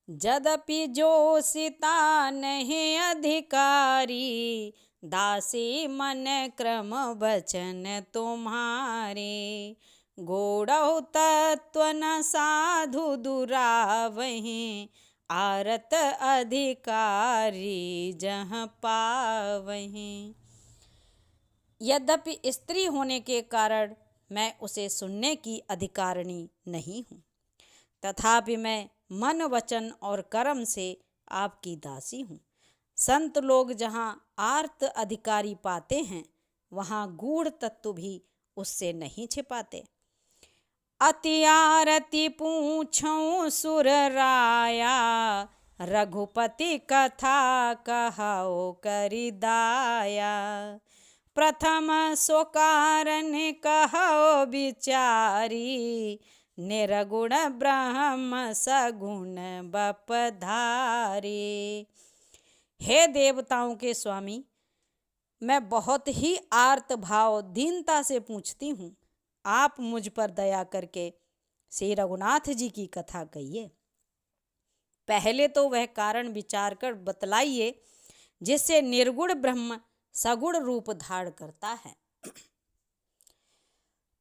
यद्यपि जो सीता नहीं अधिकारी, दासी मन क्रम वचन तुम्हारे। गोड़ौ तत्व न साधु दुरावहीं, आरत अधिकारी जहाँ पावहीं। यद्यपि स्त्री होने के कारण मैं उसे सुनने की अधिकारिणी नहीं हूँ, तथापि मैं मन वचन और कर्म से आपकी दासी हूँ। संत लोग जहाँ आर्त अधिकारी पाते हैं, वहाँ गूढ़ तत्व भी उससे नहीं छिपाते। अति आरती पूछऊं सुर राया, रघुपति कथा कहाओ करि दाया। प्रथम सो कारण कहो विचारी, निर्गुण ब्रह्म सगुण बपधारी। हे देवताओं के स्वामी, मैं बहुत ही आर्त भाव दीनता से पूछती हूँ, आप मुझ पर दया करके श्री रघुनाथ जी की कथा कहिए। पहले तो वह कारण विचार कर बतलाइए जिससे निर्गुण ब्रह्म सगुण रूप धारण करता है।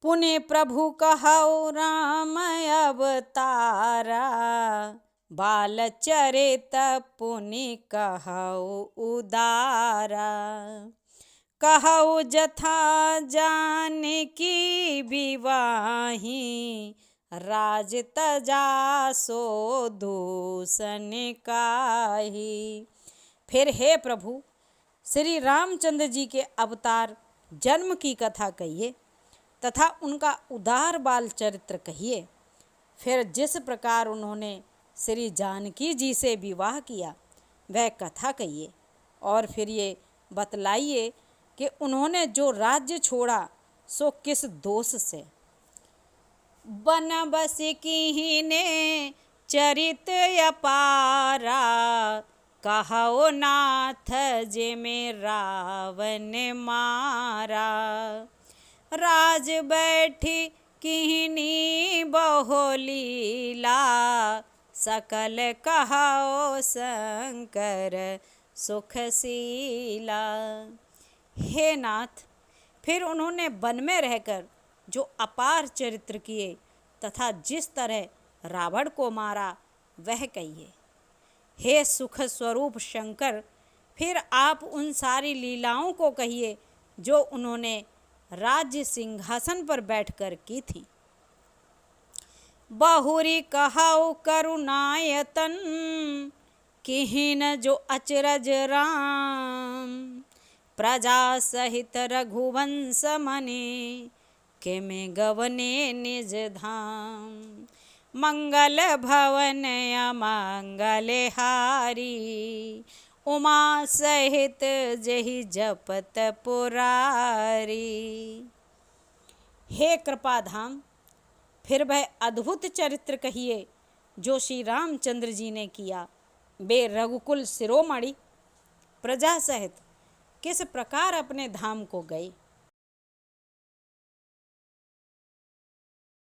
पुण्य प्रभु कहो राम अवतारा, बाल चरित पुण्य कहो उदारा। कहो जथा जानकी विवाही, राज तजा सो दूषण काहि। फिर हे प्रभु, श्री रामचंद्र जी के अवतार जन्म की कथा कहिए तथा उनका उदार बाल चरित्र कहिए। फिर जिस प्रकार उन्होंने श्री जानकी जी से विवाह किया वह कथा कहिए, और फिर ये बतलाइए कि उन्होंने जो राज्य छोड़ा सो किस दोष से। बन बस कीन्हे चरित अपारा, कहो नाथ जे में रावण मारा। राज बैठी किन्हीं बहुलीला, सकल कहो शंकर सुखशीला। हे नाथ, फिर उन्होंने वन में रहकर जो अपार चरित्र किए तथा जिस तरह रावण को मारा वह कहिए। हे सुख स्वरूप शंकर, फिर आप उन सारी लीलाओं को कहिए जो उन्होंने राज्य सिंहासन पर बैठकर की थी। बहुरी कहाओ करुणायतन, किहिन जो अचरज राम। प्रजा सहित रघुवंश मने, के में गवने निज धाम। मंगल भवन अमंगल हारी, उमा सहित जहि जपत पुरारी। हे कृपाधाम, फिर वह अद्भुत चरित्र कहिए जो श्री रामचंद्र जी ने किया। वे रघुकुल शिरोमणि प्रजा सहित किस प्रकार अपने धाम को गए।